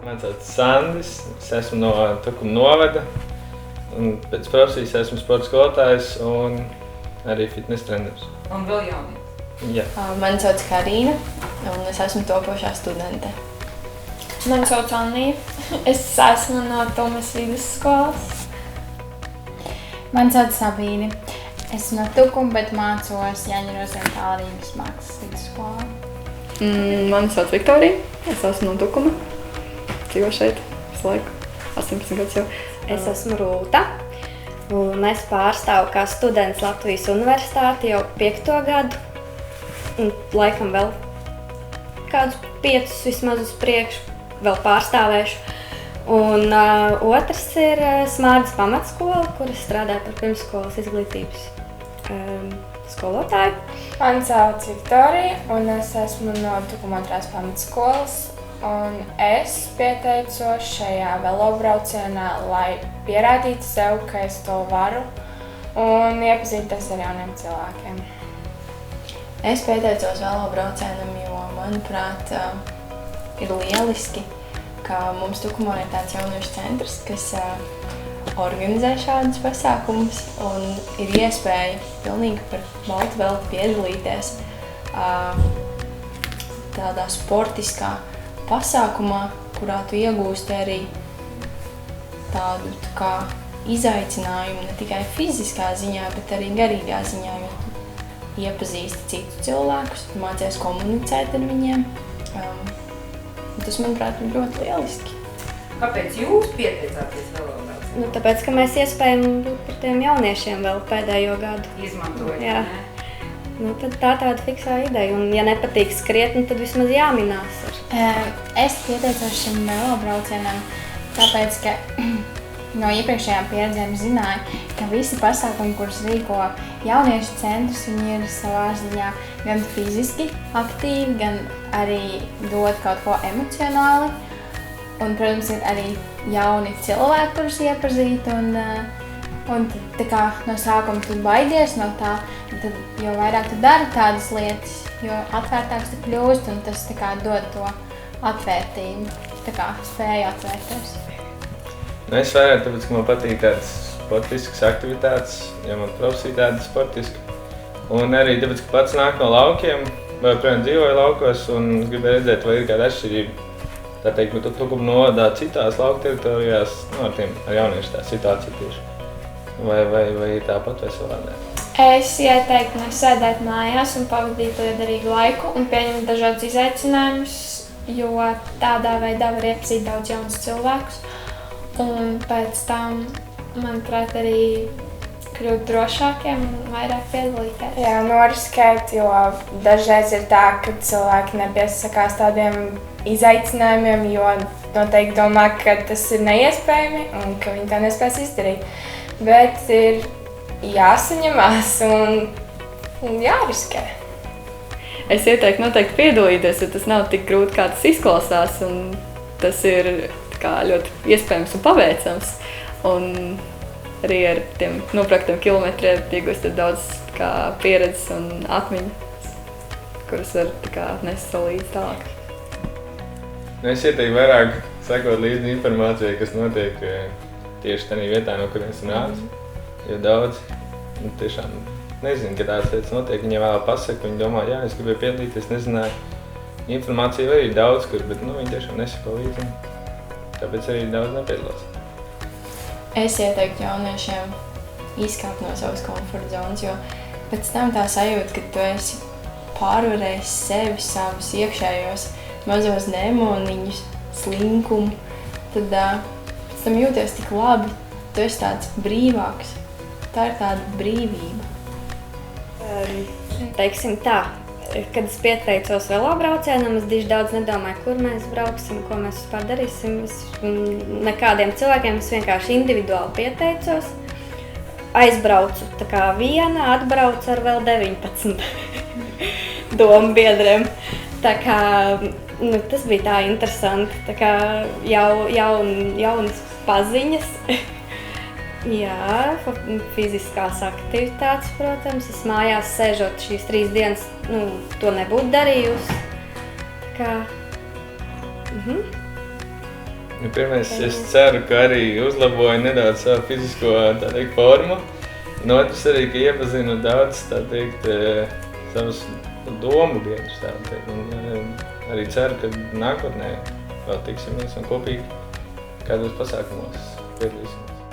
Mani sauc Sandis, es esmu no Tukuma novada, un pēc profesijas esmu sporta skolotājs un arī fitness treneris. Un vēl jaunietis? Jā. Mani sauc Karīna, un es esmu topošā studente. Mani sauc Annija, es esmu no Tomas vidusskolas. Mani sauc Sabīne, esmu no Tukuma, bet mācos Jāņa Rozentāla Rīgas mākslas vidusskolā. Mani sauc Viktorija, es esmu no Tukuma, dzīvo šeit visu laiku, 18 gadus jau. Es esmu Rūta, un es pārstāvu kā students Latvijas universitāti jau 5. gadu, un laikam vēl kādus 5 vismaz uz priekšu vēl pārstāvēšu. Un otrs ir Smārdas pamatskola, kur es strādāju par pirmsskolas izglītības skolotāju. Mani sauc Viktorija, un es esmu no Tukuma 2. pamatskolas. Un es pieteicos šajā velobraucienā, lai pierādītu sev, ka es to varu un iepazīties ar jauniem cilvēkiem. Es pieteicos velobraucienam, jo, manuprāt, ir lieliski, ka mums Tukumā ir tāds jauniešu centrs, kas organizē šādus pasākumus un ir iespēja pilnīgi par baltu velti piedalīties tādā sportiskā pasākumā, kurā tu iegūsti arī tādu kā izaicinājumu ne tikai fiziskā ziņā, bet arī garīgā ziņā, jo tu iepazīsti citus cilvēkus, tu mācies komunicēt ar viņiem. Tas, manuprāt, ir ļoti lieliski. Kāpēc jūs pieteicāties velobraucienam? Tāpēc, ka mēs iespējam būt par tiem jauniešiem vēl pēdējo gadu. Izmantojot, Jā. ne? Tad tā tāda fiksā ideja, un ja nepatīk skriet, tad vismaz jāminās. Es pieteicos šim velobraucienam, tāpēc, ka no iepriekšējām pieredzēm zināju, ka visi pasākumi, kurus rīko jauniešu centrs, viņi ir savā ziņā gan fiziski aktīvi, gan arī dod kaut ko emocionāli. Un, protams, ir arī jauni cilvēki, kurus iepazīt, un tā kā no sākuma tu baidies no tā, tad jo vairāk tu dari tādas lietas, jo atvērtāks tu kļūst, un tas tā kā dod to atvērtību, tā kā spēju atvērties. Es vairāk tāpēc, ka man patīk tādas sportiskas aktivitātes, jo man profesija tāda sportiska. Un arī tāpēc, ka pats nāk no laukiem, vai joprojām dzīvoju laukos, un es gribēju redzēt, vai ir kāda atšķirība. Tā teikt, ka Tukuma novadā citās lauku teritorijās, ar jauniešu tā situācija tieši. Vai ir tāpat vai savādāk? Es ieteiktu nesēdēt mājās un pavadīt liederīgu laiku un pieņemt dažādus izaicinājumus, jo tādā veidā var iepazīt daudz jaunus cilvēkus. Un pēc tam, manuprāt, arī kļūt drošākiem un vairāk piedalīties. Jā, noriskēt, jo dažreiz ir tā, ka cilvēki nepiesakās tādiem izaicinājumiem, jo noteikti domā, ka tas ir neiespējami un ka viņi to nespēs izdarīt. Bet ir jāsaņemās un jāriskē. Es ieteiktu noteikti piedalīties, jo tas nav tik grūti, kā tas izklausās, un tas ir ļoti iespējams un paveicams. Un arī ar tiem nobraktiem kilometriem iegūst daudz pieredzes un atmiņas, kuras var nest līdzi tālāk. Es ieteiktu vairāk sekot līdzi informācijai, kas notiek tieši tajā vietā, no kurienes tu nāc. Jo daudz tiešām nezinu, ka tādas lietas notiek. Viņi vēl pasaka, viņi domā, jā, es gribēju piedalīties, nezināju. Informācija arī ir daudz kur, bet viņi tiešām nesako līdzi. Tāpēc arī daudz nepiedalās. Es ieteiktu jauniešiem izkāpt no savas komforta zonas, jo pēc tam tā sajūta, ka tu esi pārvarējis sevi, savus iekšējos mazos demoniņus, slinkumu, tad pēc tam jūties tik labi, tu esi tāds brīvāks. Tā ir tāda brīvība. Teiksim tā, kad es pieteicos velobraucienam, es diži daudz nedomāju, kur mēs brauksim, ko mēs vispār darīsim. Nekādiem cilvēkiem es vienkārši individuāli pieteicos. Aizbraucu tā kā viena, atbraucu ar vēl 19 domu biedriem. Tā kā tas bija tā interesanti, tā kā jaunas paziņas. Jā, fiziskās aktivitātes, protams. Es mājās sēžot šīs 3 dienas, to nebūtu darījusi. Pirmais, es ceru, ka arī uzlaboju nedaudz savu fizisko formu. Un otrs arī, ka iepazinu daudz savus domu biedrus. Un arī ceru, ka nākotnē vēl tiksimies un kopīgi kādos pasākumos piedalīsimies.